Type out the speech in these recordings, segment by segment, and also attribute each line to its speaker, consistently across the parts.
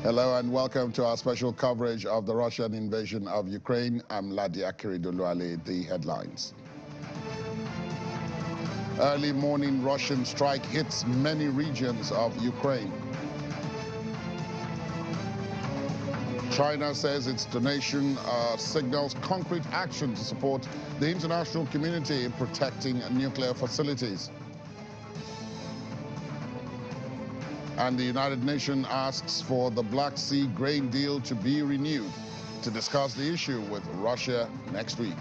Speaker 1: Hello and welcome to our special coverage of the Russian invasion of Ukraine. I'm Ladia Kiridoluale. The headlines. Early morning Russian strike hits many regions of Ukraine. China says its donation signals concrete action to support the international community in protecting nuclear facilities. And the United Nations asks for the Black Sea grain deal to be renewed. To discuss the issue with Russia next week.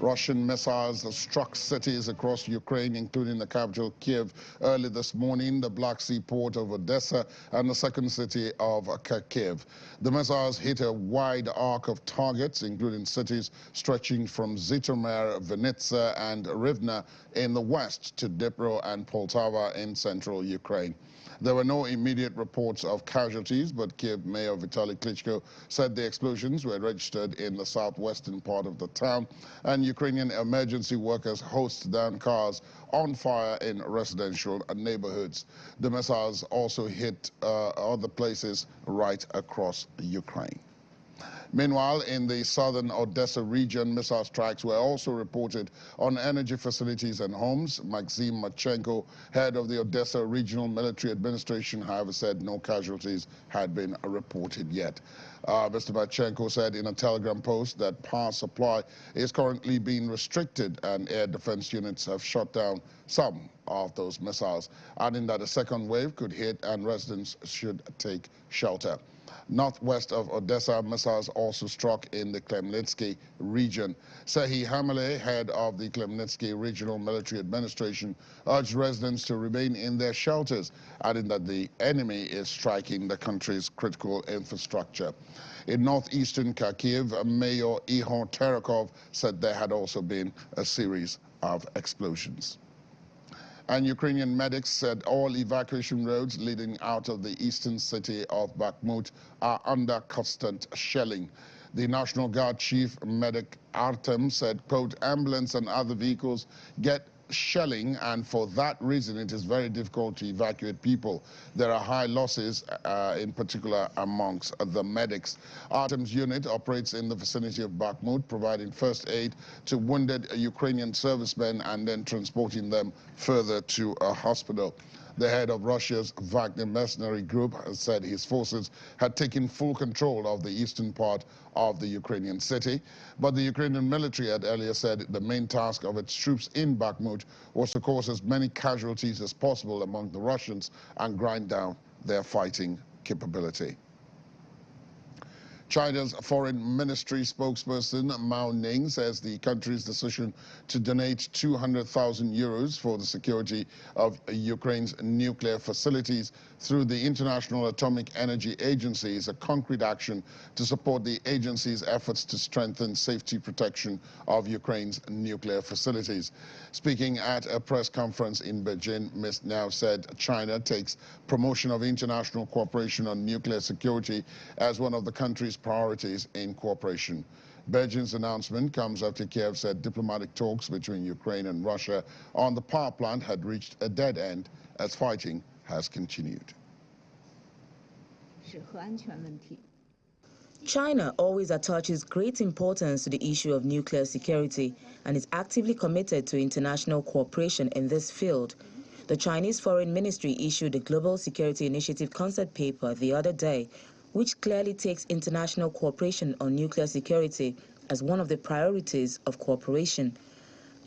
Speaker 1: Russian missiles struck cities across Ukraine, including the capital Kiev, early this morning, the Black Sea port of Odessa, and the second city of Kharkiv. The missiles hit a wide arc of targets, including cities stretching from Zhytomyr, Vinnytsia, and Rivne in the west to Dnipro and Poltava in central Ukraine. There were no immediate reports of casualties, but Kiev Mayor Vitaly Klitschko said the explosions were registered in the southwestern part of the town, and Ukrainian emergency workers hosed down cars on fire in residential neighborhoods. The missiles also hit other places right across Ukraine. Meanwhile, in the southern Odessa region, missile strikes were also reported on energy facilities and homes. Maxim Marchenko, head of the Odessa Regional Military Administration, however, said no casualties had been reported yet. Mr. Marchenko said in a telegram post that power supply is currently being restricted and air defense units have shot down some of those missiles, adding that a second wave could hit and residents should take shelter. Northwest of Odessa, missiles also struck in the Khmelnytsky region. Serhiy Hamale, head of the Khmelnytsky Regional Military Administration, urged residents to remain in their shelters, adding that the enemy is striking the country's critical infrastructure. In northeastern Kharkiv, Mayor Ihor Terekov said there had also been a series of explosions. And Ukrainian medics said all evacuation roads leading out of the eastern city of Bakhmut are under constant shelling. The National Guard Chief Medic Artem said, quote, ambulance and other vehicles get shelling, and for that reason it is very difficult to evacuate people. There are high losses, in particular amongst the medics. Artem's unit operates in the vicinity of Bakhmut, providing first aid to wounded Ukrainian servicemen and then transporting them further to a hospital. The head of Russia's Wagner mercenary group has said his forces had taken full control of the eastern part of the Ukrainian city. But the Ukrainian military had earlier said the main task of its troops in Bakhmut was to cause as many casualties as possible among the Russians and grind down their fighting capability. China's foreign ministry spokesperson Mao Ning says the country's decision to donate 200,000 euros for the security of Ukraine's nuclear facilities through the International Atomic Energy Agency is a concrete action to support the agency's efforts to strengthen safety protection of Ukraine's nuclear facilities. Speaking at a press conference in Beijing, Ms. Now said China takes promotion of international cooperation on nuclear security as one of the country's priorities in cooperation. Beijing's announcement comes after Kiev said diplomatic talks between Ukraine and Russia on the power plant had reached a dead end as fighting has continued.
Speaker 2: China always attaches great importance to the issue of nuclear security and is actively committed to international cooperation in this field. The Chinese Foreign Ministry issued a Global Security Initiative concept paper the other day, which clearly takes international cooperation on nuclear security as one of the priorities of cooperation.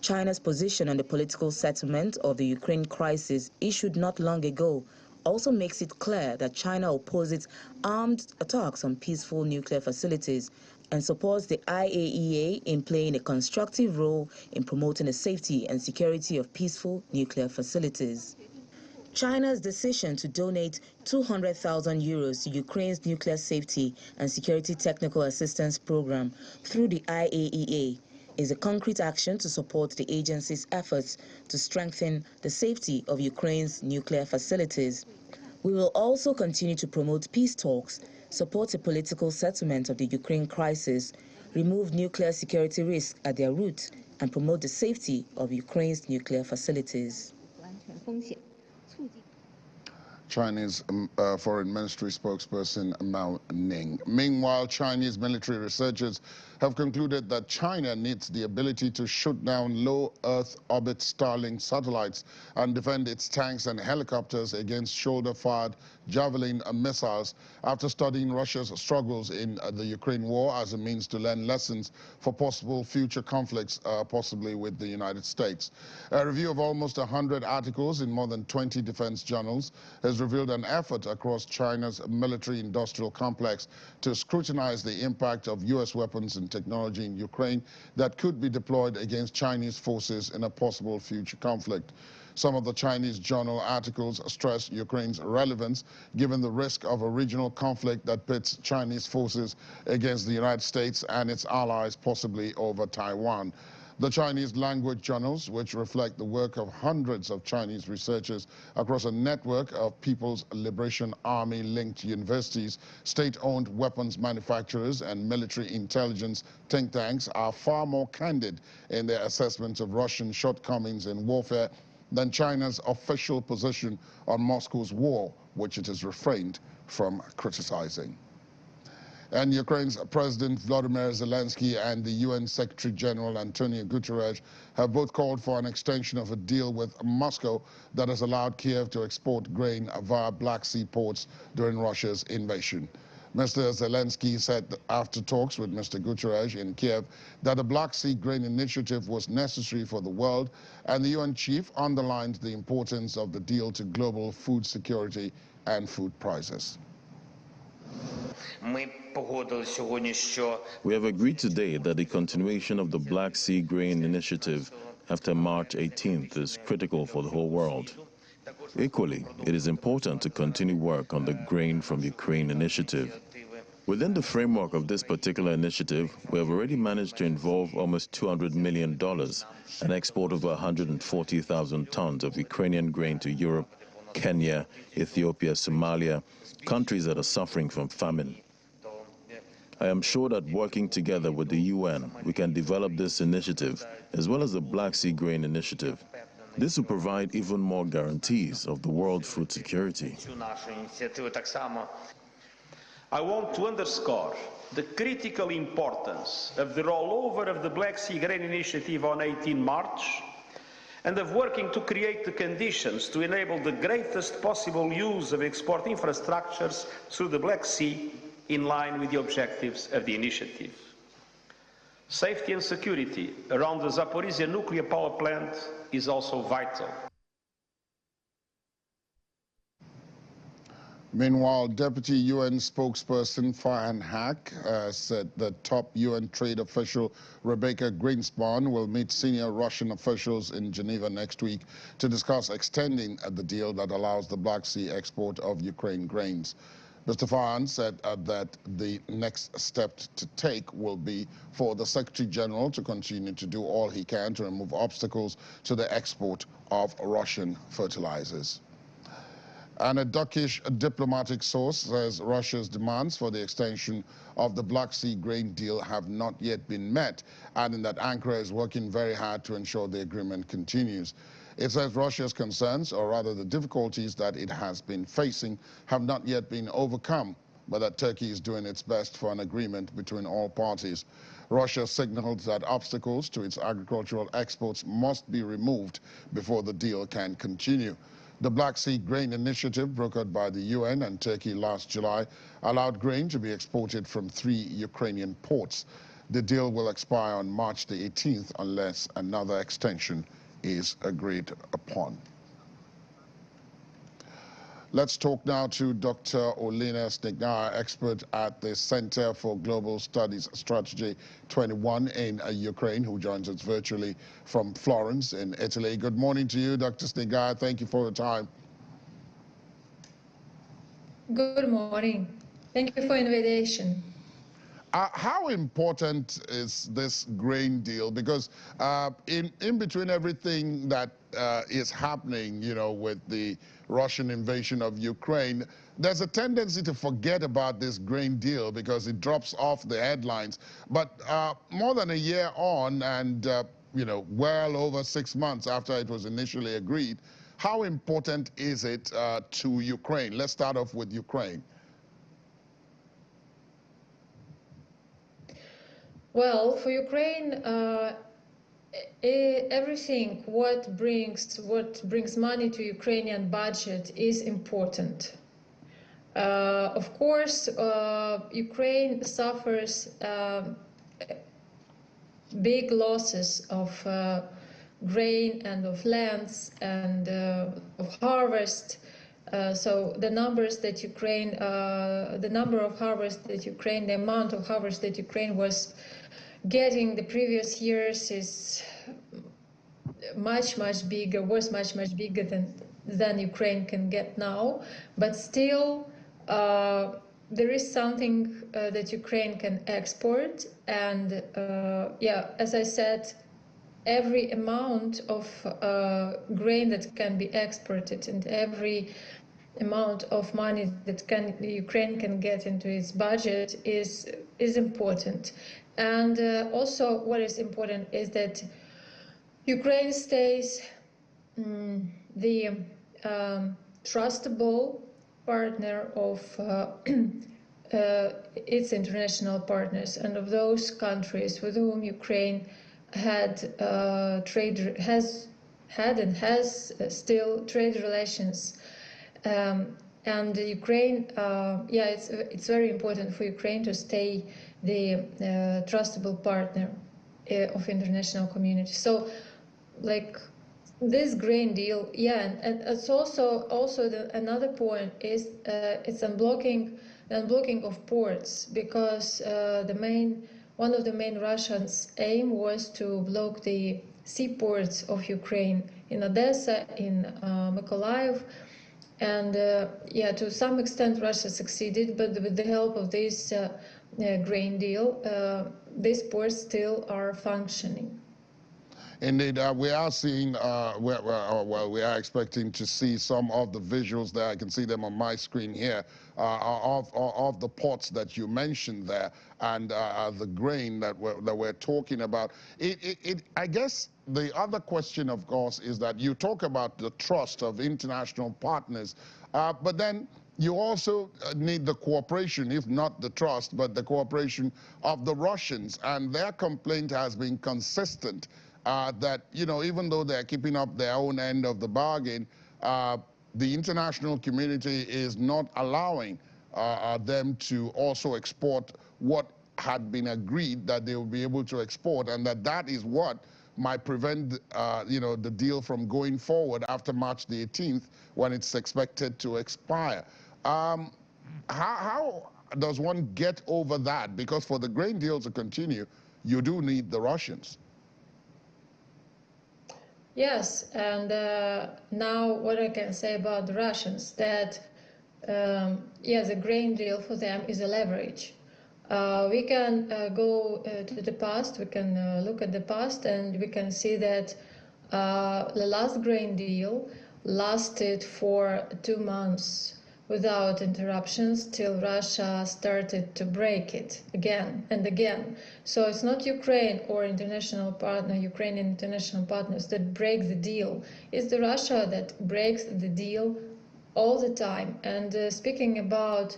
Speaker 2: China's position on the political settlement of the Ukraine crisis issued not long ago also makes it clear that China opposes armed attacks on peaceful nuclear facilities and supports the IAEA in playing a constructive role in promoting the safety and security of peaceful nuclear facilities. China's decision to donate 200,000 euros to Ukraine's nuclear safety and security technical assistance program through the IAEA is a concrete action to support the agency's efforts to strengthen the safety of Ukraine's nuclear facilities. We will also continue to promote peace talks, support a political settlement of the Ukraine crisis, remove nuclear security risks at their root, and promote the safety of Ukraine's nuclear facilities.
Speaker 1: Chinese Foreign Ministry spokesperson Mao Ning. Meanwhile, Chinese military researchers have concluded that China needs the ability to shoot down low Earth orbit Starlink satellites and defend its tanks and helicopters against shoulder-fired Javelin missiles after studying Russia's struggles in the Ukraine war as a means to learn lessons for possible future conflicts, possibly with the United States. A review of almost 100 articles in more than 20 defense journals has revealed an effort across China's military-industrial complex to scrutinize the impact of U.S. weapons and technology in Ukraine that could be deployed against Chinese forces in a possible future conflict. Some of the Chinese journal articles stress Ukraine's relevance given the risk of a regional conflict that pits Chinese forces against the United States and its allies, possibly over Taiwan. The Chinese language journals, which reflect the work of hundreds of Chinese researchers across a network of People's Liberation Army-linked universities, state-owned weapons manufacturers, and military intelligence think tanks, are far more candid in their assessments of Russian shortcomings in warfare than China's official position on Moscow's war, which it has refrained from criticizing. And Ukraine's President Volodymyr Zelensky and the UN Secretary General Antonio Guterres have both called for an extension of a deal with Moscow that has allowed Kiev to export grain via Black Sea ports during Russia's invasion. Mr. Zelensky said after talks with Mr. Guterres in Kiev that the Black Sea Grain Initiative was necessary for the world, and the UN chief underlined the importance of the deal to global food security and food prices.
Speaker 3: We have agreed today that the continuation of the Black Sea Grain Initiative after March 18th is critical for the whole world. Equally, it is important to continue work on the Grain from Ukraine initiative. Within the framework of this particular initiative, we have already managed to involve almost $200 million and export over 140,000 tons of Ukrainian grain to Europe, Kenya, Ethiopia, Somalia, countries that are suffering from famine. I am sure that working together with the UN, we can develop this initiative, as well as the Black Sea Grain Initiative. This will provide even more guarantees of the world food security.
Speaker 4: I want to underscore the critical importance of the rollover of the Black Sea Grain Initiative on 18 March and of working to create the conditions to enable the greatest possible use of export infrastructures through the Black Sea in line with the objectives of the initiative. Safety and security around the Zaporizhzhia nuclear power plant is also vital.
Speaker 1: Meanwhile, Deputy UN spokesperson Farhan Haq said that top UN trade official Rebecca Greenspan will meet senior Russian officials in Geneva next week to discuss extending the deal that allows the Black Sea export of Ukraine grains. Mr. Farhan said that the next step to take will be for the Secretary General to continue to do all he can to remove obstacles to the export of Russian fertilizers. And a Turkish diplomatic source says Russia's demands for the extension of the Black Sea grain deal have not yet been met, adding that Ankara is working very hard to ensure the agreement continues. It says Russia's concerns, or rather the difficulties that it has been facing, have not yet been overcome, but that Turkey is doing its best for an agreement between all parties. Russia signaled that obstacles to its agricultural exports must be removed before the deal can continue. The Black Sea Grain Initiative, brokered by the UN and Turkey last July, allowed grain to be exported from 3 Ukrainian ports. The deal will expire on March the 18th unless another extension is agreed upon. Let's talk now to Dr. Olena Snegnara, expert at the Center for Global Studies Strategy 21 in Ukraine, who joins us virtually from Florence in Italy. Good morning to you, Dr. Snegnara. Thank you for your time.
Speaker 5: Good morning. Thank you for the invitation.
Speaker 1: How important is this grain deal? Because in between everything that is happening, you know, with the Russian invasion of Ukraine, there's a tendency to forget about this grain deal because it drops off the headlines. But more than a year on, and well over 6 months after it was initially agreed. How important is it to Ukraine? Let's start off with Ukraine.
Speaker 5: Well, for Ukraine, everything what brings money to Ukrainian budget is important. Of course, Ukraine suffers big losses of grain and of lands and of harvest. So the numbers that Ukraine, the number of harvest that Ukraine, the amount of harvest that Ukraine was getting the previous years is much bigger, was much bigger than Ukraine can get now. But still, there is something that Ukraine can export, and yeah, as I said, every amount of grain that can be exported and every amount of money that Ukraine can get into its budget is important. And also what is important is that Ukraine stays the trustable partner of its international partners and of those countries with whom Ukraine has still trade relations. And Ukraine, yeah, it's very important for Ukraine to stay the trustable partner of international community. So, like this grain deal, yeah, and it's also another point is it's unblocking of ports, because one of the main Russians' aim was to block the seaports of Ukraine in Odessa, in Mykolaiv. And yeah, to some extent Russia succeeded, but with the help of this grain deal, these ports still are functioning.
Speaker 1: Indeed, we are seeing, well, we are expecting to see some of the visuals there. I can see them on my screen here, of the ports that you mentioned there, and the grain that we're talking about. I guess the other question, of course, is that you talk about the trust of international partners, but then you also need the cooperation, if not the trust, but the cooperation of the Russians. And their complaint has been consistent that, even though they're keeping up their own end of the bargain, the international community is not allowing them to also export what had been agreed that they will be able to export, and that is what might prevent the deal from going forward after March the 18th, when it's expected to expire. How does one get over that? Because for the grain deal to continue, you do need the Russians.
Speaker 5: Yes, and now what I can say about the Russians, that yeah, the grain deal for them is a leverage. We can go to the past, we can look at the past, and we can see that the last grain deal lasted for 2 months without interruptions till Russia started to break it again and again. So it's not Ukraine or Ukrainian international partners that break the deal. It's the Russia that breaks the deal all the time. And speaking about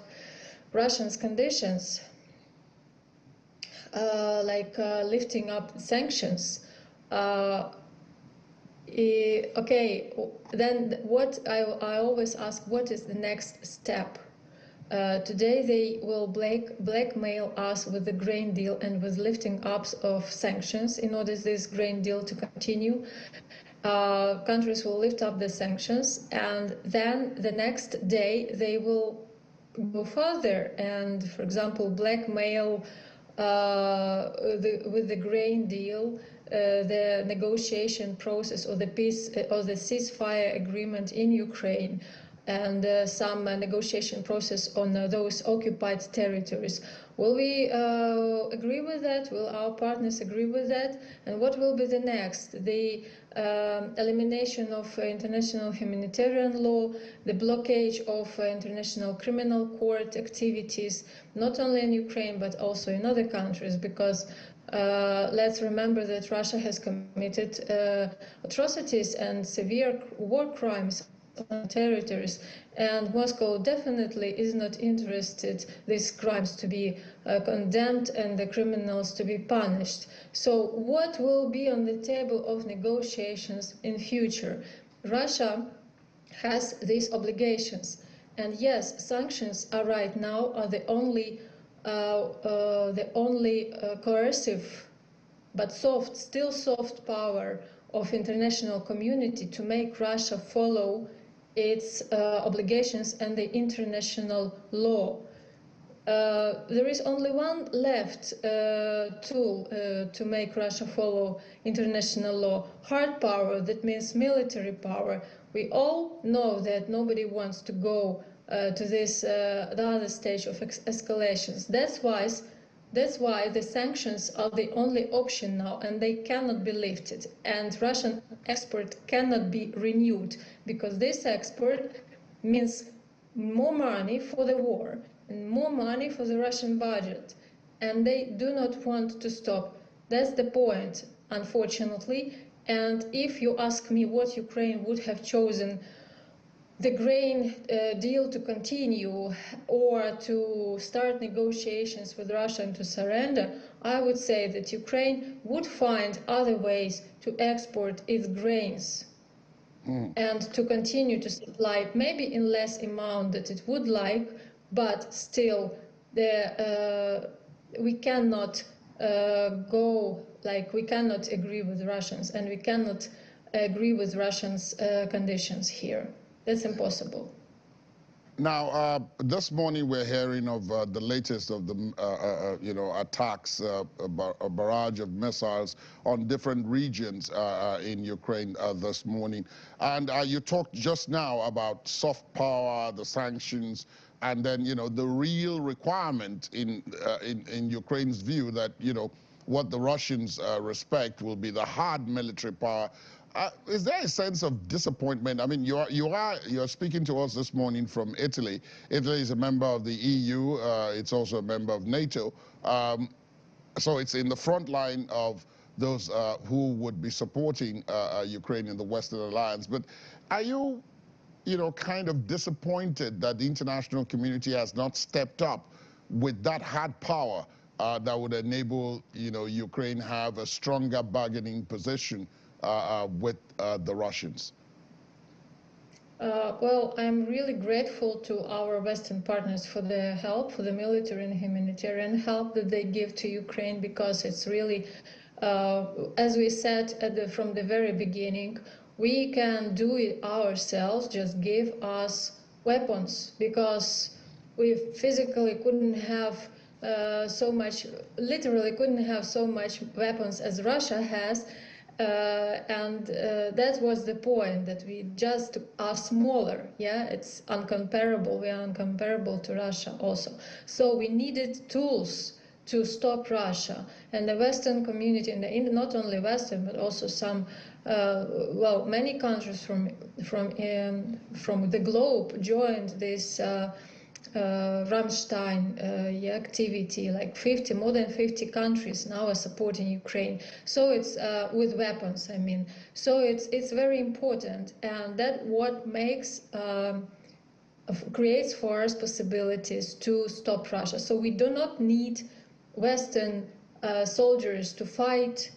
Speaker 5: Russians' conditions, like lifting up sanctions, okay, then what I always ask, what is the next step? Today they will blackmail us with the grain deal and with lifting up of sanctions in order this grain deal to continue. Countries will lift up the sanctions, and then the next day they will go further and, for example, blackmail with the grain deal the negotiation process or the peace or the ceasefire agreement in Ukraine, and some negotiation process on those occupied territories. Will we agree with that? Will our partners agree with that? And what will be the next? The elimination of international humanitarian law, the blockage of international criminal court activities, not only in Ukraine but also in other countries, because Let's remember that Russia has committed atrocities and severe war crimes on territories, and Moscow definitely is not interested these crimes to be condemned and the criminals to be punished. So what will be on the table of negotiations in future? Russia has these obligations, and yes, sanctions are right now the only coercive but still soft power of international community to make Russia follow its obligations and the international law. There is only one left tool to make Russia follow international law: hard power. That means military power. We all know that nobody wants to go to this the other stage of escalations. That's why the sanctions are the only option now, and they cannot be lifted. And Russian export cannot be renewed, because this export means more money for the war and more money for the Russian budget. And they do not want to stop. That's the point, unfortunately. And if you ask me what Ukraine would have chosen, the grain deal to continue or to start negotiations with Russia and to surrender, I would say that Ukraine would find other ways to export its grains and to continue to supply, maybe in less amount that it would like, but still we cannot we cannot agree with Russians, and we cannot agree with Russians' conditions here. That's impossible.
Speaker 1: Now, this morning we're hearing of the latest of the, attacks, a barrage of missiles on different regions in Ukraine this morning. And you talked just now about soft power, the sanctions, and then, the real requirement in Ukraine's view that, what the Russians respect will be the hard military power. Is there a sense of disappointment? I mean, you're speaking to us this morning from Italy. Italy is a member of the EU. It's also a member of NATO. So it's in the front line of those who would be supporting Ukraine in the Western Alliance. But are you, kind of disappointed that the international community has not stepped up with that hard power that would enable, Ukraine have a stronger bargaining position with the Russians?
Speaker 5: Well, I'm really grateful to our Western partners for the help, for the military and humanitarian help that they give to Ukraine, because it's really, as we said from the very beginning, we can do it ourselves, just give us weapons, because we physically couldn't have literally couldn't have so much weapons as Russia has. And that was the point, that we just are smaller. Yeah, it's uncomparable. We are uncomparable to Russia also. So we needed tools to stop Russia, and the Western community, and not only Western, but also some, many countries from the globe joined this Rammstein activity. Like more than 50 countries now are supporting Ukraine. So it's with weapons, I mean. So it's very important, and that what creates for us possibilities to stop Russia. So we do not need Western soldiers to fight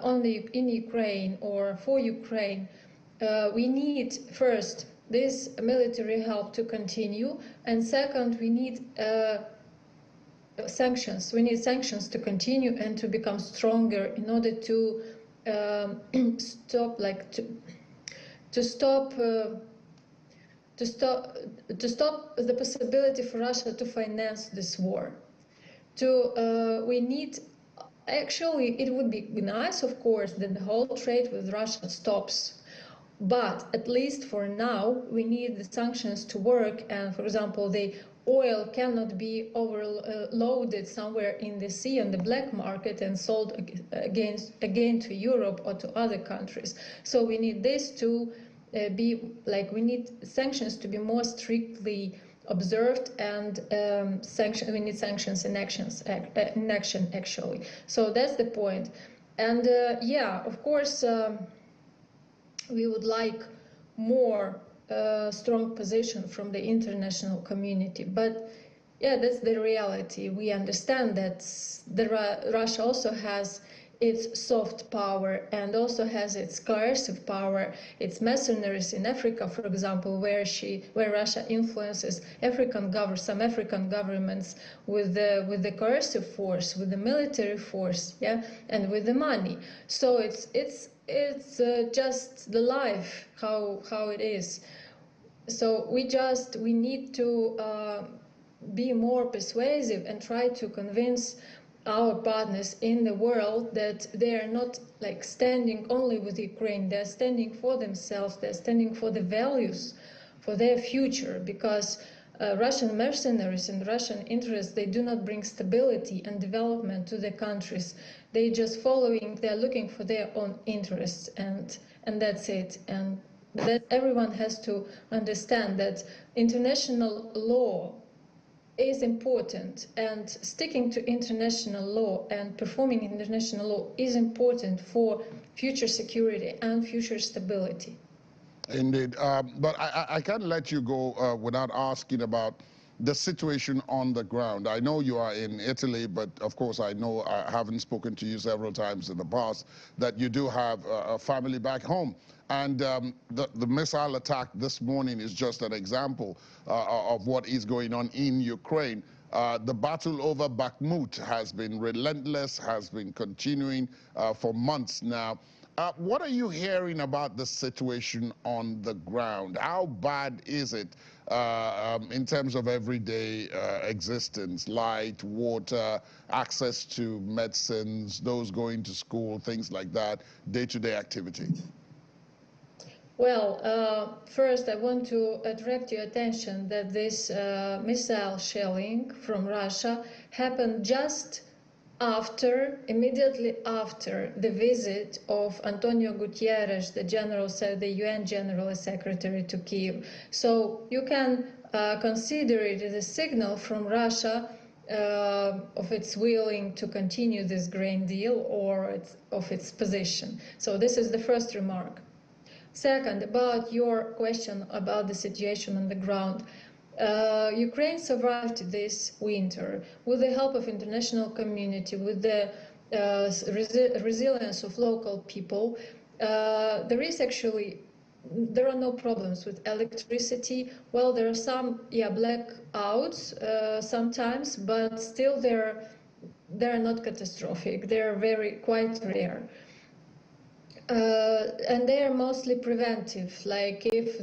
Speaker 5: only in Ukraine or for Ukraine. We need first this military help to continue, and second, we need sanctions. We need sanctions to continue and to become stronger in order to stop the possibility for Russia to finance this war. We need. Actually, it would be nice, of course, that the whole trade with Russia stops. But at least for now, we need the sanctions to work. And for example, the oil cannot be overloaded somewhere in the sea on the black market and sold again to Europe or to other countries. So we need this to we need sanctions to be more strictly observed and we need sanctions in action actually. So that's the point. And yeah, of course, we would like more strong position from the international community, but yeah, that's the reality. We understand that Russia also has its soft power and also has its coercive power, its mercenaries in Africa, for example, where Russia influences some African governments with the coercive force, with the military force, yeah, and with the money. So it's just the life how it is. So we need to be more persuasive and try to convince our partners in the world that they are not like standing only with Ukraine, they're standing for themselves, they're standing for the values, for their future, because Russian mercenaries and Russian interests, they do not bring stability and development to the countries. They're just they're looking for their own interests, and that's it. And that everyone has to understand that international law is important, and sticking to international law and performing international law is important for future security and future stability.
Speaker 1: Indeed. But I can't let you go without asking about the situation on the ground. I know you are in Italy, but of course I know, having spoken to you several times in the past, that you do have a family back home. And the missile attack this morning is just an example of what is going on in Ukraine. The battle over Bakhmut has been relentless, has been continuing for months now. What are you hearing about the situation on the ground? How bad is it in terms of everyday existence, light, water, access to medicines, those going to school, things like that, day-to-day activity?
Speaker 5: Well, first I want to attract your attention that this missile shelling from Russia happened just immediately after the visit of Antonio Guterres, the UN General Secretary, to Kyiv. So you can consider it as a signal from Russia of its willing to continue this grain deal or of its position. So this is the first remark. Second, about your question about the situation on the ground. Ukraine survived this winter with the help of international community, with the resilience of local people. There are no problems with electricity. Well, there are some blackouts sometimes, but still they're not catastrophic. They're quite rare. And they are mostly preventive, like if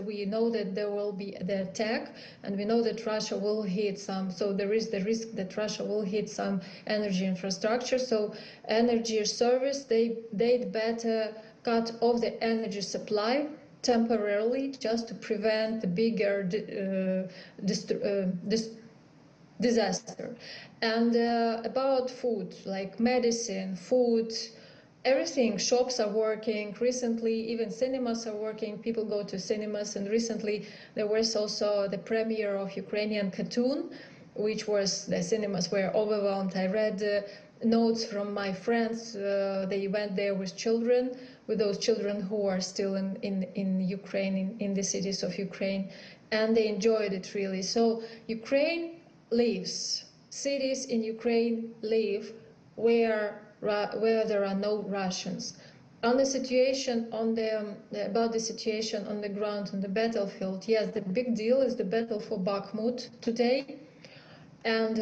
Speaker 5: we know that there will be the attack and we know that Russia will hit so there is the risk that Russia will hit some energy infrastructure, so energy service, they'd better cut off the energy supply temporarily just to prevent the bigger disaster. And about food, like medicine, food, everything, shops are working. Recently, even cinemas are working. People go to cinemas, and recently there was also the premiere of Ukrainian cartoon, which was, the cinemas were overwhelmed. I read notes from my friends. They went there with those children who are still in Ukraine, in the cities of Ukraine, and they enjoyed it really. So Ukraine lives. Cities in Ukraine live where there are no Russians. On the situation about the situation on the ground, on the battlefield, yes, the big deal is the battle for Bakhmut today, and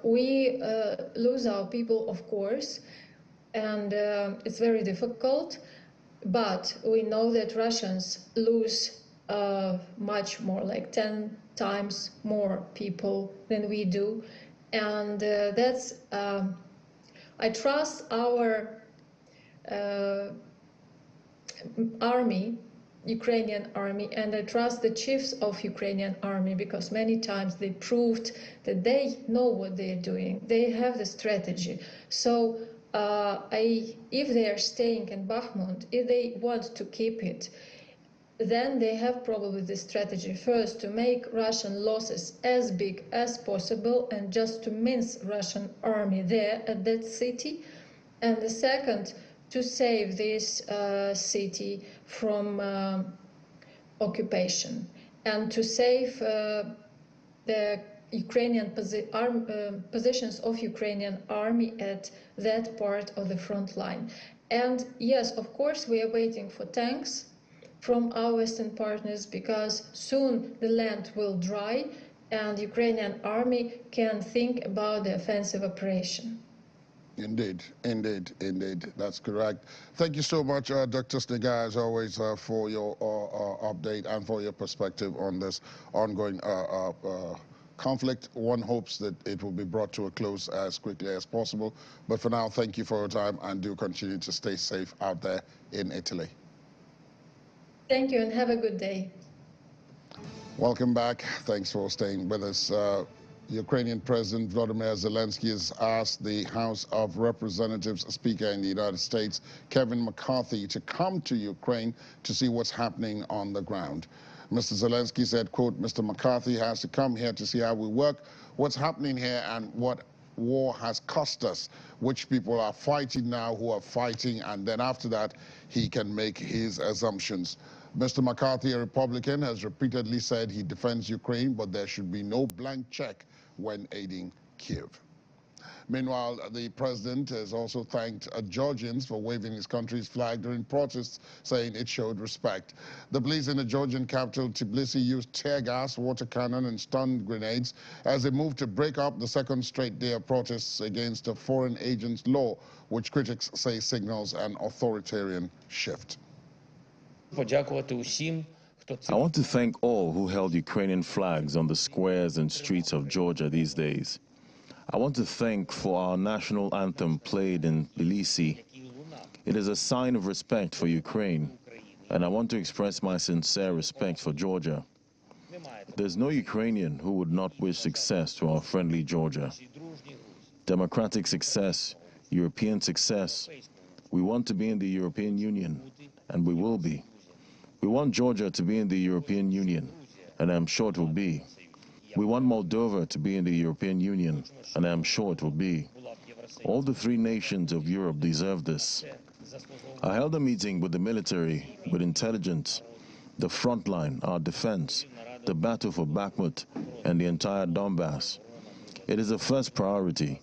Speaker 5: we lose our people, of course, and it's very difficult. But we know that Russians lose much more, like 10 times more people than we do, and that's. I trust our army, Ukrainian army, and I trust the chiefs of Ukrainian army, because many times they proved that they know what they're doing. They have the strategy. So if they are staying in Bakhmut, if they want to keep it, then they have probably the strategy first to make Russian losses as big as possible and just to mince Russian army there at that city, and the second to save this city from occupation and to save the Ukrainian positions of Ukrainian army at that part of the front line. And yes, of course, we are waiting for tanks from our Western partners because soon the land will dry and Ukrainian army can think about the offensive operation.
Speaker 1: Indeed, indeed, indeed. That's correct. Thank you so much, Dr. Snegar, as always, for your update and for your perspective on this ongoing conflict. One hopes that it will be brought to a close as quickly as possible. But for now, thank you for your time and do continue to stay safe out there in Italy.
Speaker 5: Thank you and have a good day.
Speaker 1: Welcome back. Thanks for staying with us. Ukrainian President Volodymyr Zelensky has asked the House of Representatives Speaker in the United States, Kevin McCarthy, to come to Ukraine to see what's happening on the ground. Mr. Zelensky said, quote, Mr. McCarthy has to come here to see how we work, what's happening here and what war has cost us, which people are fighting now, who are fighting, and then after that, he can make his assumptions. Mr. McCarthy, a Republican, has repeatedly said he defends Ukraine, but there should be no blank check when aiding Kyiv. Meanwhile, the president has also thanked Georgians for waving his country's flag during protests, saying it showed respect. The police in the Georgian capital, Tbilisi, used tear gas, water cannon, and stun grenades as they moved to break up the second straight day of protests against the foreign agents law, which critics say signals an authoritarian shift.
Speaker 3: I want to thank all who held Ukrainian flags on the squares and streets of Georgia these days. I want to thank for our national anthem played in Tbilisi. It is a sign of respect for Ukraine, and I want to express my sincere respect for Georgia. There's no Ukrainian who would not wish success to our friendly Georgia. Democratic success, European success. We want to be in the European Union, and we will be. We want Georgia to be in the European Union, and I'm sure it will be. We want Moldova to be in the European Union, and I'm sure it will be. All the three nations of Europe deserve this. I held a meeting with the military, with intelligence, the front line, our defense, the battle for Bakhmut, and the entire Donbass. It is the first priority.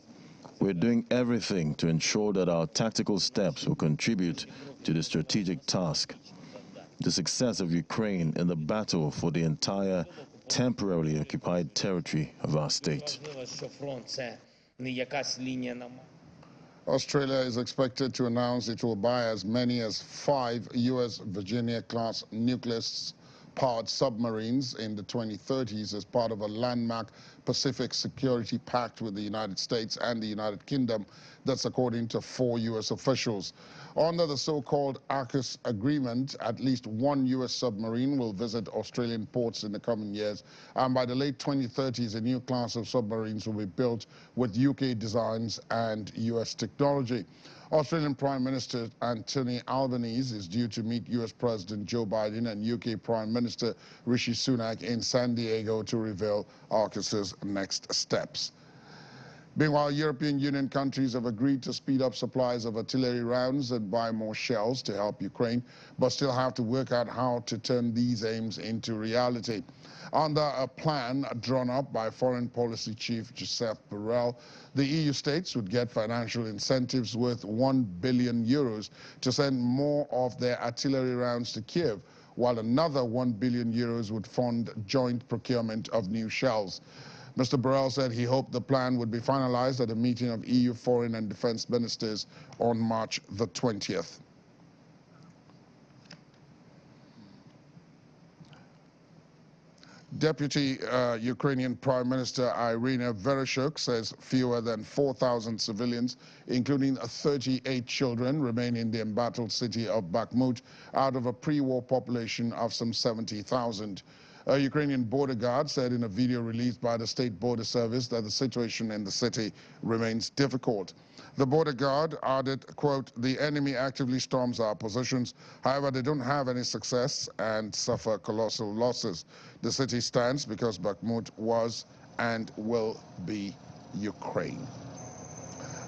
Speaker 3: We're doing everything to ensure that our tactical steps will contribute to the strategic task. The success of Ukraine in the battle for the entire temporarily occupied territory of our state.
Speaker 1: Australia is expected to announce it will buy as many as 5 U.S. Virginia-class nuclear-powered submarines in the 2030s as part of a landmark Pacific Security Pact with the United States and the United Kingdom. That's according to 4 U.S. officials. Under the so-called AUKUS agreement, at least 1 U.S. submarine will visit Australian ports in the coming years, and by the late 2030s, a new class of submarines will be built with UK designs and US technology. Australian Prime Minister Anthony Albanese is due to meet US President Joe Biden and UK Prime Minister Rishi Sunak in San Diego to reveal AUKUS's next steps. Meanwhile, European Union countries have agreed to speed up supplies of artillery rounds and buy more shells to help Ukraine, but still have to work out how to turn these aims into reality. Under a plan drawn up by Foreign Policy Chief Josep Borrell, the EU states would get financial incentives worth €1 billion to send more of their artillery rounds to Kyiv, while another €1 billion would fund joint procurement of new shells. Mr. Borrell said he hoped the plan would be finalized at a meeting of EU foreign and defense ministers on March the 20th. Deputy Ukrainian Prime Minister Irina Vereshchuk says fewer than 4,000 civilians, including 38 children, remain in the embattled city of Bakhmut out of a pre-war population of some 70,000. A Ukrainian border guard said in a video released by the state border service that the situation in the city remains difficult. The border guard added, quote, "The enemy actively storms our positions. However, they don't have any success and suffer colossal losses. The city stands because Bakhmut was and will be Ukraine."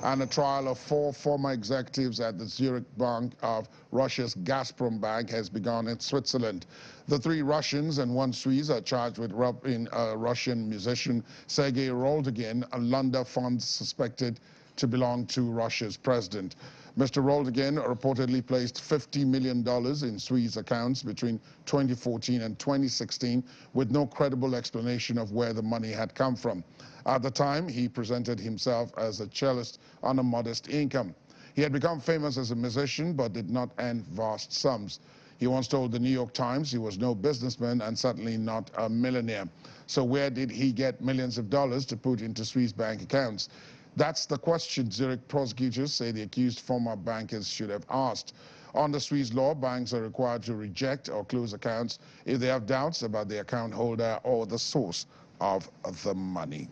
Speaker 1: And a trial of 4 former executives at the Zurich bank of Russia's Gazprom bank has begun in Switzerland. The 3 Russians and 1 Swiss are charged with robbing Russian musician Sergei Roldagin launder funds suspected to belong to Russia's president. Mr. Roldagin reportedly placed $50 million in Swiss accounts between 2014 and 2016 with no credible explanation of where the money had come from. At the time, he presented himself as a cellist on a modest income. He had become famous as a musician but did not earn vast sums. He once told the New York Times he was no businessman and certainly not a millionaire. So where did he get millions of dollars to put into Swiss bank accounts? That's the question Zurich prosecutors say the accused former bankers should have asked. Under Swiss law, banks are required to reject or close accounts if they have doubts about the account holder or the source of the money.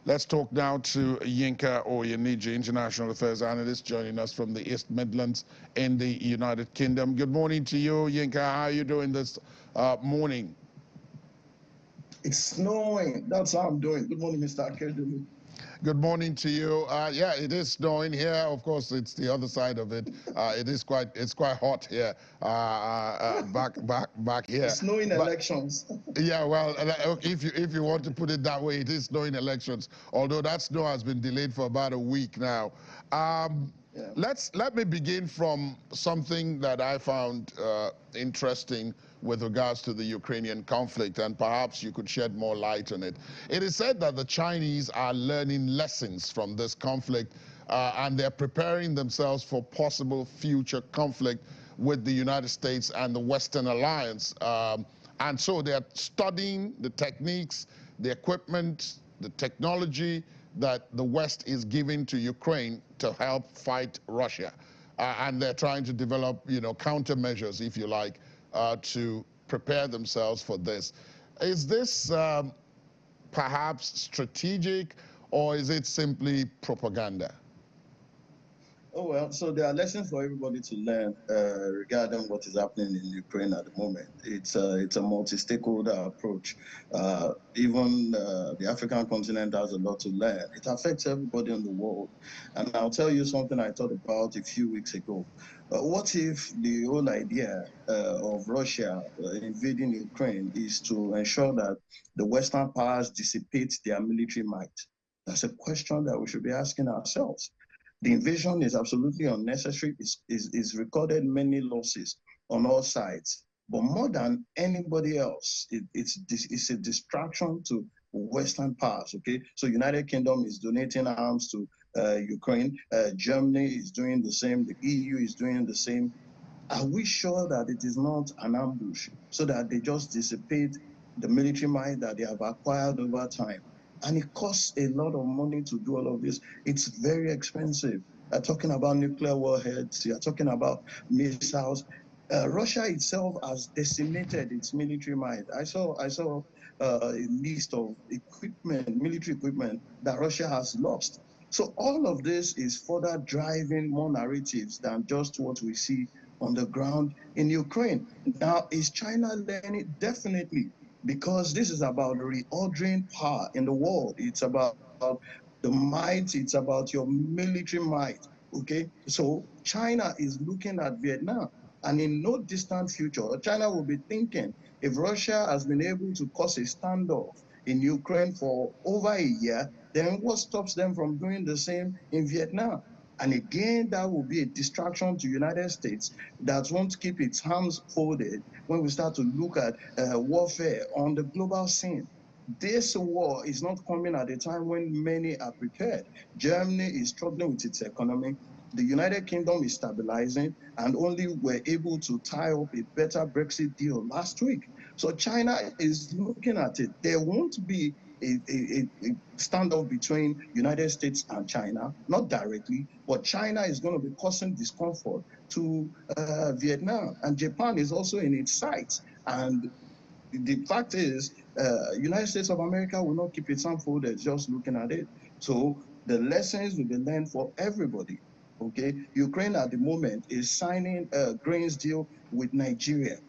Speaker 1: Let's talk now to Yinka Oyenije, International Affairs Analyst, joining us from the East Midlands in the United Kingdom. Good morning to you, Yinka. How are you doing this morning?
Speaker 6: It's snowing. That's how I'm doing. Good morning, Mr. Akedolu.
Speaker 1: Good morning to you. Yeah, it is snowing here. Of course, it's the other side of it. It's quite hot here. Back here.
Speaker 6: It's snowing elections.
Speaker 1: Yeah, well, if you want to put it that way, it is snowing elections. Although that snow has been delayed for about a week now. Let me begin from something that I found interesting with regards to the Ukrainian conflict, and perhaps you could shed more light on it. It is said that the Chinese are learning lessons from this conflict, and they're preparing themselves for possible future conflict with the United States and the Western alliance. And so they're studying the techniques, the equipment, the technology that the West is giving to Ukraine to help fight Russia. And they're trying to develop, countermeasures, if you like, to prepare themselves for this. Is this perhaps strategic, or is it simply propaganda?
Speaker 6: Oh, well, so there are lessons for everybody to learn regarding what is happening in Ukraine at the moment. It's a multi-stakeholder approach. Even the African continent has a lot to learn. It affects everybody in the world. And I'll tell you something I thought about a few weeks ago. What if the whole idea of Russia invading Ukraine is to ensure that the Western powers dissipate their military might? That's a question that we should be asking ourselves. The invasion is absolutely unnecessary. It's recorded many losses on all sides. But more than anybody else, it's a distraction to Western powers, okay? So United Kingdom is donating arms to Ukraine. Germany is doing the same. The EU is doing the same. Are we sure that it is not an ambush so that they just dissipate the military might that they have acquired over time? And it costs a lot of money to do all of this. It's very expensive. You're talking about nuclear warheads. You're talking about missiles. Russia itself has decimated its military might. I saw a list of equipment, military equipment that Russia has lost. So all of this is further driving more narratives than just what we see on the ground in Ukraine. Now, is China learning? Definitely. Because this is about reordering power in the world. It's about the might, it's about your military might, okay? So China is looking at Vietnam, and in no distant future, China will be thinking, if Russia has been able to cause a standoff in Ukraine for over a year, then what stops them from doing the same in Vietnam? And again, that will be a distraction to the United States that won't keep its hands folded when we start to look at warfare on the global scene. This war is not coming at a time when many are prepared. Germany is struggling with its economy. The United Kingdom is stabilizing, and only were able to tie up a better Brexit deal last week. So China is looking at it. There won't be a standoff between United States and China, not directly, but China is going to be causing discomfort to Vietnam, and Japan is also in its sights. And the fact is, United States of America will not keep its arm folded just looking at it. So the lessons will be learned for everybody. Okay, Ukraine at the moment is signing a grains deal with Nigeria.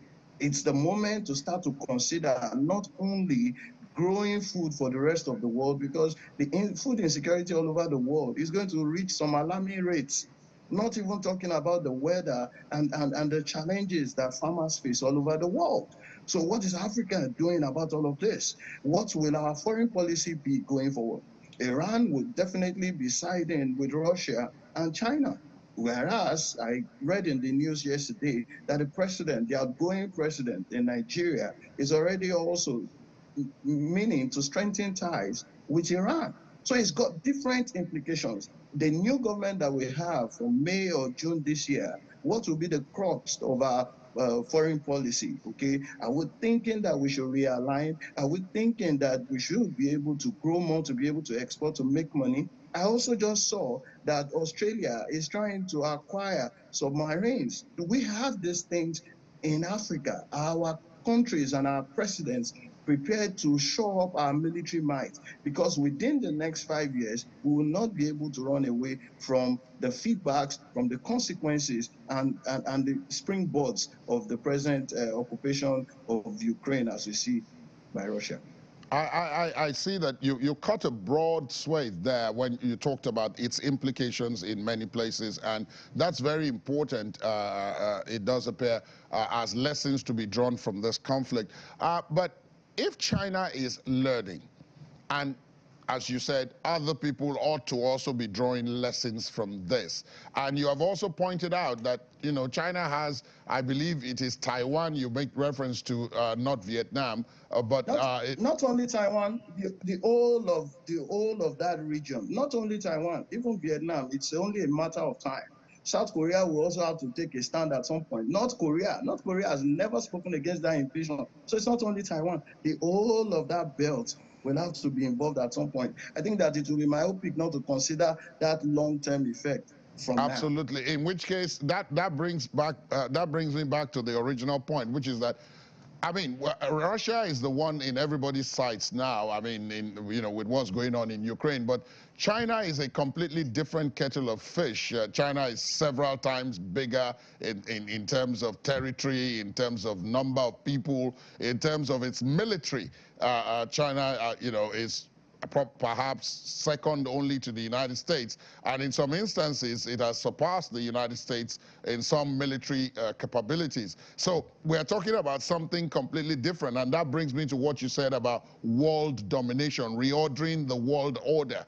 Speaker 6: It's the moment to start to consider not only growing food for the rest of the world, because the food insecurity all over the world is going to reach some alarming rates. Not even talking about the weather and the challenges that farmers face all over the world. So what is Africa doing about all of this? What will our foreign policy be going forward? Iran would definitely be siding with Russia and China. Whereas I read in the news yesterday that the outgoing president in Nigeria, is already also meaning to strengthen ties with Iran. So it's got different implications. The new government that we have from May or June this year, what will be the crux of our foreign policy? Okay, are we thinking that we should realign? Are we thinking that we should be able to grow more, to be able to export, to make money? I also just saw that Australia is trying to acquire submarines. Do we have these things in Africa? Our countries and our presidents prepared to shore up our military might, because within the next 5 years, we will not be able to run away from the feedbacks, from the consequences, and the springboards of the present occupation of Ukraine, as we see by Russia.
Speaker 1: I see that you cut a broad swathe there when you talked about its implications in many places, and that's very important, it does appear, as lessons to be drawn from this conflict. But if China is learning, and as you said, other people ought to also be drawing lessons from this. And you have also pointed out that, you know, China has, I believe it is Taiwan, you make reference to, not Vietnam, but...
Speaker 6: Not only Taiwan, the whole of that region, not only Taiwan, even Vietnam, it's only a matter of time. South Korea will also have to take a stand at some point. North Korea has never spoken against that invasion. So it's not only Taiwan, the whole of that belt will have to be involved at some point. I think that it will be myopic not to consider that long-term effect from
Speaker 1: Absolutely.
Speaker 6: now.
Speaker 1: In which case, that brings me back to the original point, which is that, I mean, Russia is the one in everybody's sights now. I mean, with what's going on in Ukraine. But China is a completely different kettle of fish. China is several times bigger in terms of territory, in terms of number of people, in terms of its military. China, is perhaps second only to the United States, and in some instances it has surpassed the United States in some military capabilities. So we're talking about something completely different, and that brings me to what you said about world domination, reordering the world order.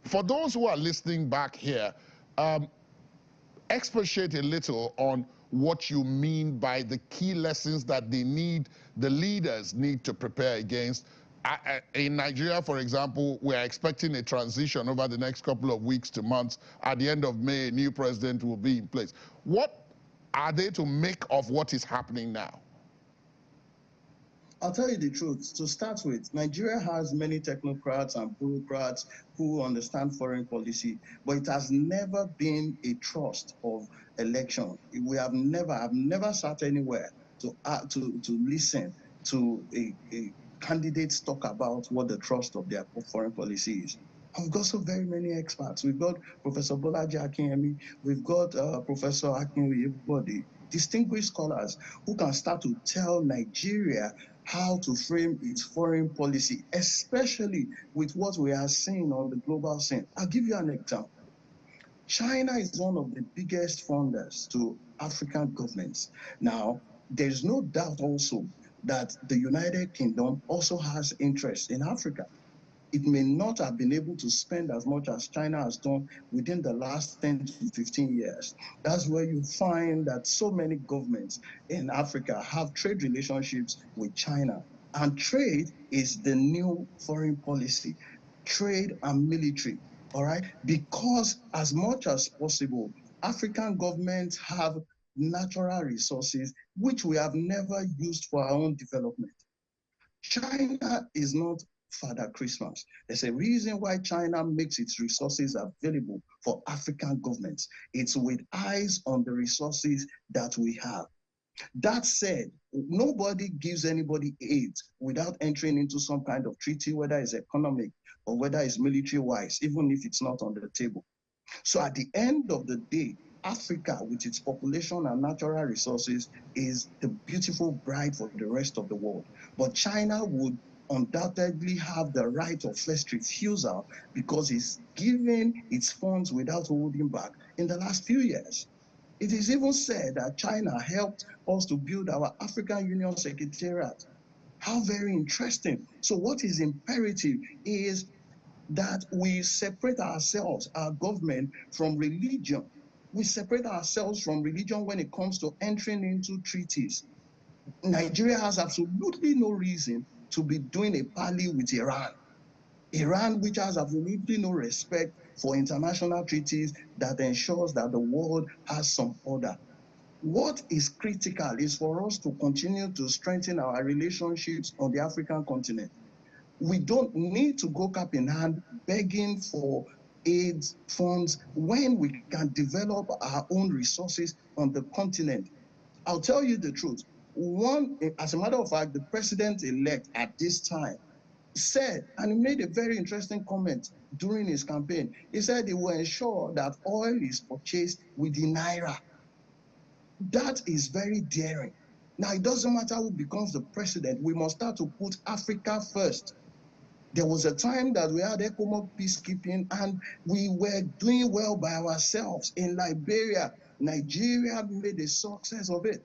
Speaker 1: For those who are listening back here, expatiate a little on what you mean by the key lessons that the leaders need to prepare against. In Nigeria, for example, we're expecting a transition over the next couple of weeks to months. At the end of May, a new president will be in place. What are they to make of what is happening now?
Speaker 6: I'll tell you the truth. To start with, Nigeria has many technocrats and bureaucrats who understand foreign policy, but it has never been a trust of election. I've never sat anywhere to listen to a candidates talk about what the trust of their foreign policy is. We've got so very many experts. We've got Professor Bolaji Akinyemi, we've got Professor Akinwuye, distinguished scholars who can start to tell Nigeria how to frame its foreign policy, especially with what we are seeing on the global scene. I'll give you an example. China is one of the biggest funders to African governments. Now, there's no doubt also that the United Kingdom also has interest in Africa. It may not have been able to spend as much as China has done within the last 10 to 15 years. That's where you find that so many governments in Africa have trade relationships with China. And trade is the new foreign policy, trade and military, all right? Because as much as possible, African governments have natural resources which we have never used for our own development. China is not Father Christmas. There's a reason why China makes its resources available for African governments. It's with eyes on the resources that we have. That said, nobody gives anybody aid without entering into some kind of treaty, whether it's economic or whether it's military-wise, even if it's not on the table. So at the end of the day, Africa, with its population and natural resources, is the beautiful bride for the rest of the world. But China would undoubtedly have the right of first refusal because it's giving its funds without holding back in the last few years. It is even said that China helped us to build our African Union Secretariat. How very interesting. So what is imperative is that we separate ourselves, our government, from religion. We separate ourselves from religion when it comes to entering into treaties. Nigeria has absolutely no reason to be doing a parley with Iran. Iran, which has absolutely no respect for international treaties that ensures that the world has some order. What is critical is for us to continue to strengthen our relationships on the African continent. We don't need to go cap in hand begging for aid funds when we can develop our own resources on the continent. I'll tell you the truth. As a matter of fact, the president-elect at this time said, and he made a very interesting comment during his campaign. He said he will ensure that oil is purchased with the naira. That is very daring. Now, it doesn't matter who becomes the president. We must start to put Africa first. There was a time that we had ECOMOG peacekeeping and we were doing well by ourselves. In Liberia, Nigeria made a success of it.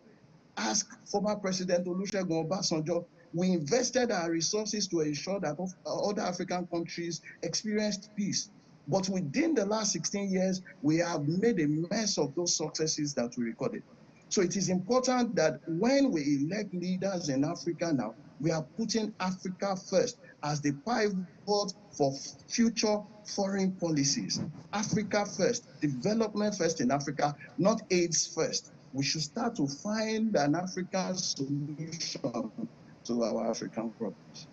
Speaker 6: Ask former President Olusegun Obasanjo. We invested our resources to ensure that other African countries experienced peace. But within the last 16 years, we have made a mess of those successes that we recorded. So it is important that when we elect leaders in Africa now, we are putting Africa first as the pivot for future foreign policies. Africa first, development first in Africa, not AIDS first. We should start to find an African solution to our African problems.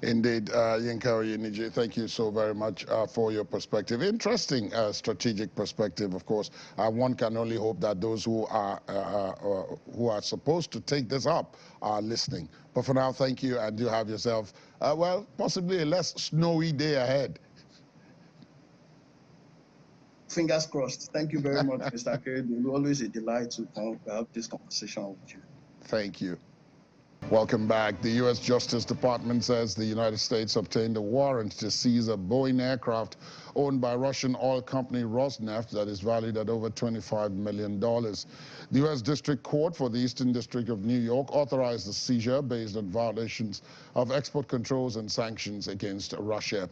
Speaker 1: Indeed, Yinka Oyinije, thank you so very much for your perspective. Interesting strategic perspective, of course. One can only hope that those who are supposed to take this up are listening. But for now, thank you, and do have yourself, well, possibly a less snowy day ahead.
Speaker 6: Fingers crossed. Thank you very much, Mr. Kerry. It's always a delight to have this conversation with you.
Speaker 1: Thank you. Welcome back. The U.S. Justice Department says the United States obtained a warrant to seize a Boeing aircraft owned by Russian oil company Rosneft that is valued at over $25 million. The U.S. District Court for the Eastern District of New York authorized the seizure based on violations of export controls and sanctions against Russia.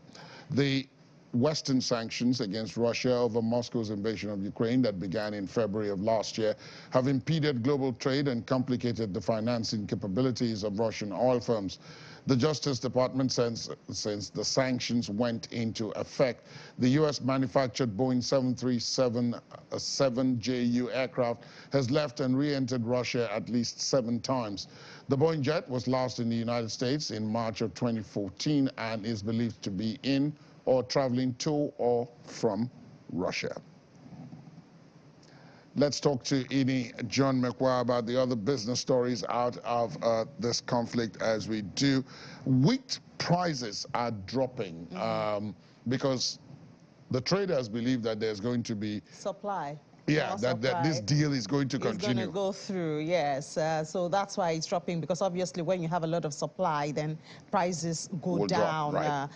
Speaker 1: The Western sanctions against Russia over Moscow's invasion of Ukraine that began in February of last year have impeded global trade and complicated the financing capabilities of Russian oil firms. The Justice Department says since the sanctions went into effect, the U.S.-manufactured Boeing 737-7JU aircraft has left and re-entered Russia at least 7 times. The Boeing jet was last in the United States in March of 2014 and is believed to be in or traveling to or from Russia. Let's talk to Ini John McQuarrie about the other business stories out of this conflict as we do. Wheat prices are dropping because the traders believe that there's going to be
Speaker 7: supply.
Speaker 1: Yeah, that this deal is going to continue.
Speaker 7: It's going to go through, yes. So that's why it's dropping, because obviously when you have a lot of supply, then prices go down.
Speaker 1: Drop, right.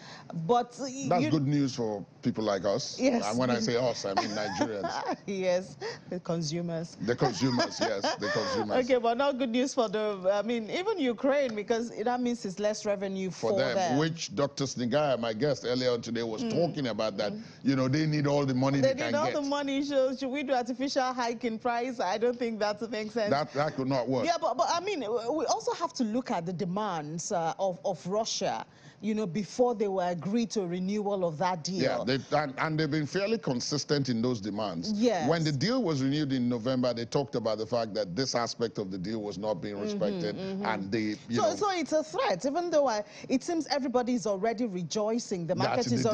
Speaker 7: But
Speaker 1: that's good news for people like us.
Speaker 7: Yes.
Speaker 1: And when I say us, I mean Nigerians.
Speaker 7: Yes, the consumers.
Speaker 1: The consumers, yes, the consumers.
Speaker 7: Okay, but not good news for the, I mean, even Ukraine, because that means it's less revenue for them.
Speaker 1: Which Dr. Snigaya, my guest earlier on today, was talking about that. You know, they need all the money they can get.
Speaker 7: They need all the money. So should we do artificial hike in price? I don't think that makes sense.
Speaker 1: That could not work.
Speaker 7: Yeah, but I mean, we also have to look at the demands of Russia, you know, before they will agree to a renewal of that deal.
Speaker 1: Yeah, and they've been fairly consistent in those demands.
Speaker 7: Yes.
Speaker 1: When the deal was renewed in November, they talked about the fact that this aspect of the deal was not being respected, and they,
Speaker 7: so it's a threat, even though it seems everybody is already rejoicing. The market is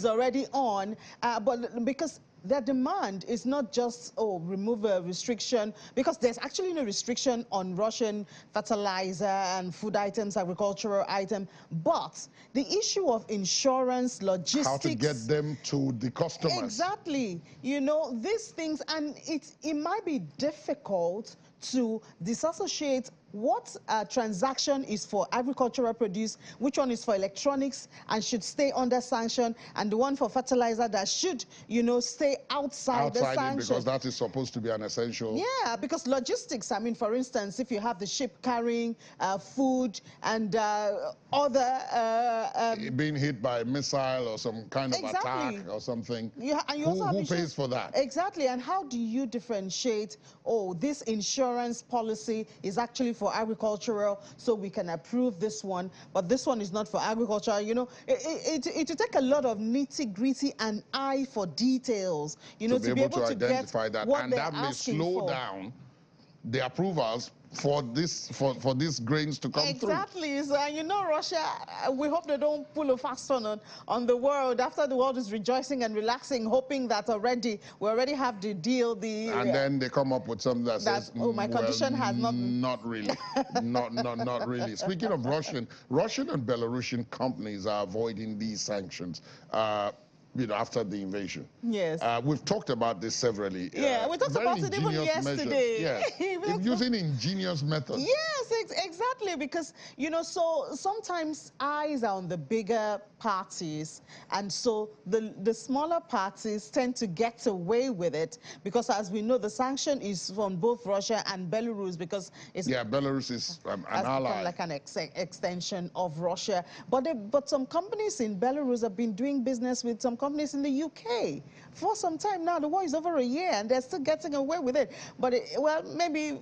Speaker 7: already on. But because their demand is not just, oh, remove a restriction, because there's actually no restriction on Russian fertilizer and food items, agricultural items, but the issue of insurance, logistics.
Speaker 1: How to get them to the customers.
Speaker 7: Exactly. You know, these things, and it might be difficult to disassociate what transaction is for agricultural produce, which one is for electronics and should stay under sanction, and the one for fertilizer that should, you know, stay outside the sanction.
Speaker 1: Because that is supposed to be an essential.
Speaker 7: Yeah, because logistics, I mean, for instance, if you have the ship carrying food and other...
Speaker 1: being hit by a missile or some kind of attack or something, who pays for that?
Speaker 7: Exactly, and how do you differentiate, oh, this insurance policy is actually for agricultural, so we can approve this one, but this one is not for agriculture. You know, it will take a lot of nitty-gritty and eye for details, you know, to be able to
Speaker 1: identify that,
Speaker 7: what
Speaker 1: and that may slow down the approvals for these grains to come through.
Speaker 7: Exactly. So, you know, Russia, we hope they don't pull a fast one on the world after the world is rejoicing and relaxing, hoping that we already have the deal.
Speaker 1: And then they come up with something that says,
Speaker 7: oh, my condition has not...
Speaker 1: Not really. not really. Speaking of Russian and Belarusian companies are avoiding these sanctions. You know, after the invasion.
Speaker 7: Yes.
Speaker 1: We've talked about this severally.
Speaker 7: Yeah, we talked about it even yesterday.
Speaker 1: Yes. Using ingenious methods.
Speaker 7: Yes, exactly, because, you know, so sometimes eyes are on the bigger parties, and so the smaller parties tend to get away with it, because as we know, the sanction is from both Russia and Belarus, because it's...
Speaker 1: Yeah, Belarus is an ally.
Speaker 7: Like an extension of Russia. But some companies in Belarus have been doing business with some companies in the UK for some time now. The war is over a year and they're still getting away with it. But well, maybe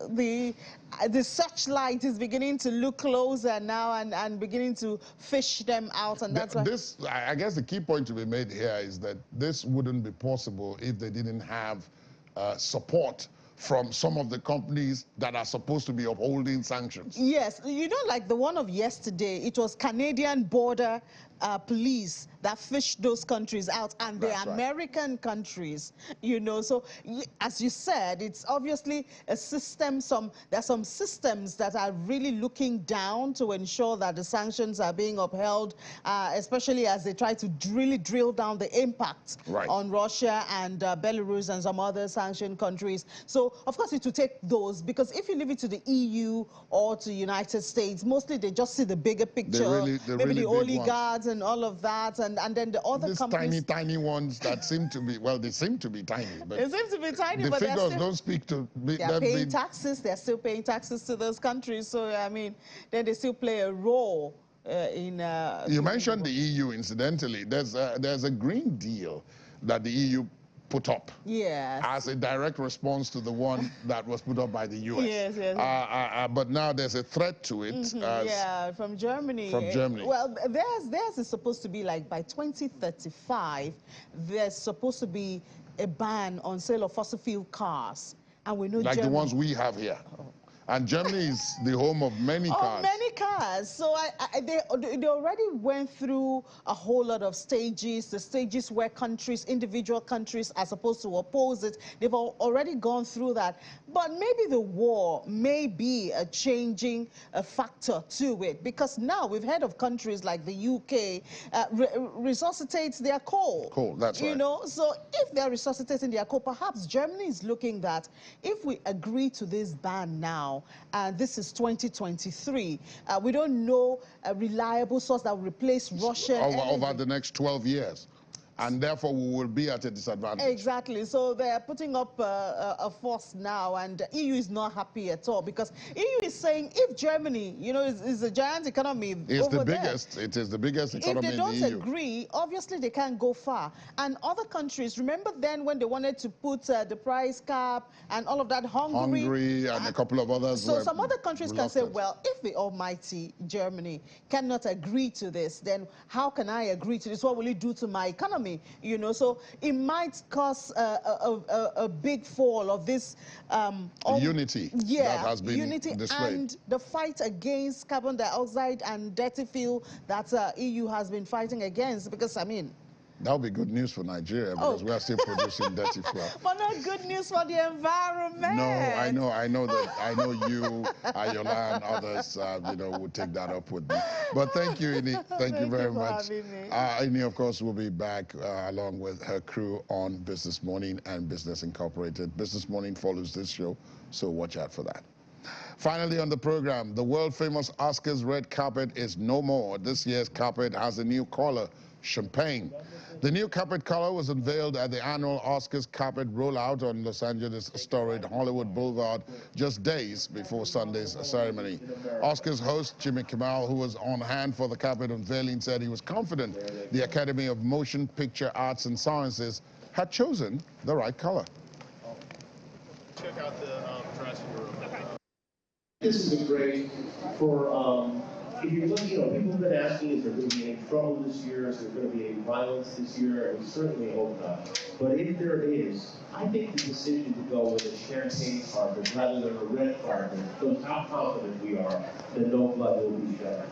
Speaker 7: the searchlight is beginning to look closer now and beginning to fish them out, and that's why...
Speaker 1: I guess the key point to be made here is that this wouldn't be possible if they didn't have support from some of the companies that are supposed to be upholding sanctions.
Speaker 7: Yes, you know, like the one of yesterday, it was Canadian border police that fished those countries out, and they're American countries, you know. So as you said, it's obviously a system. There's some systems that are really looking down to ensure that the sanctions are being upheld, especially as they try to really drill down the impact on Russia and Belarus and some other sanctioned countries. So of course it will take those, because if you leave it to the EU or to the United States, mostly they just see the bigger picture, maybe the oligarchs and all of that, and then the other companies...
Speaker 1: tiny ones that seem to be, well, they seem to be tiny, but
Speaker 7: they seem to be tiny,
Speaker 1: the
Speaker 7: but
Speaker 1: figures don't speak to...
Speaker 7: They're paying taxes, they're still paying taxes to those countries, so I mean, then they still play a role in...
Speaker 1: You mentioned the EU, incidentally. There's a Green Deal that the EU put up as a direct response to the one that was put up by the US. But now there's a threat to it.
Speaker 7: From Germany.
Speaker 1: From Germany.
Speaker 7: Well, theirs is supposed to be like by 2035, there's supposed to be a ban on sale of fossil fuel cars. And we know
Speaker 1: like the ones we have here. And Germany is the home of many cars.
Speaker 7: Many cars. So they already went through a whole lot of stages, the stages where individual countries are supposed to oppose it. They've already gone through that. But maybe the war may be a changing factor to it, because now we've heard of countries like the UK resuscitate their coal.
Speaker 1: Coal, that's right.
Speaker 7: You know, so if they're resuscitating their coal, perhaps Germany is looking that if we agree to this ban now, and this is 2023. We don't know a reliable source that will replace Russia
Speaker 1: over the next 12 years. And therefore, we will be at a disadvantage.
Speaker 7: Exactly. So they're putting up a force now, and EU is not happy at all, because EU is saying if Germany, you know, is a giant economy
Speaker 1: it is the biggest economy in the EU.
Speaker 7: If they don't agree, obviously they can't go far. And other countries, remember then when they wanted to put the price cap and all of that, Hungary
Speaker 1: and a couple of others.
Speaker 7: So some other countries can say, well, if the almighty Germany cannot agree to this, then how can I agree to this? What will it do to my economy? You know, so it might cause a big fall of this
Speaker 1: unity that has been displayed.
Speaker 7: And the fight against carbon dioxide and dirty fuel that EU has been fighting against. Because I mean,
Speaker 1: That'll be good news for Nigeria because we are still producing dirty flour.
Speaker 7: But not good news for the environment.
Speaker 1: No, I know that. I know you, Ayola, and others, would take that up with me. But thank you, Ini. Thank you very much. Ini, of course, will be back along with her crew on Business Morning and Business Incorporated. Business Morning follows this show, so watch out for that. Finally on the program, the world-famous Oscars red carpet is no more. This year's carpet has a new color, champagne. The new carpet color was unveiled at the annual Oscars carpet rollout on Los Angeles' storied Hollywood Boulevard just days before Sunday's ceremony. Oscars host Jimmy Kimmel, who was on hand for the carpet unveiling, said he was confident the Academy of Motion Picture Arts and Sciences had chosen the right color.
Speaker 8: Check out the dressing room.
Speaker 9: This has been great for, if you're looking, people have been asking, is there going to be any trouble this year? Is there going to be any violence this year? And we certainly hope not. But if there is, I think the decision to go with a champagne carpet rather than a red carpet shows how confident we are that no blood will be shed.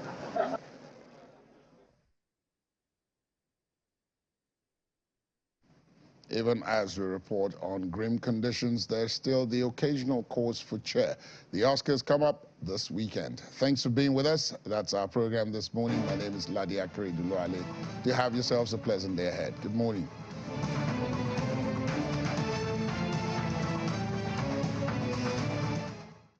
Speaker 1: Even as we report on grim conditions, there's still the occasional cause for cheer. The Oscars come up this weekend. Thanks for being with us. That's our program this morning. My name is Ladi Akere Duluale. Do have yourselves a pleasant day ahead. Good morning.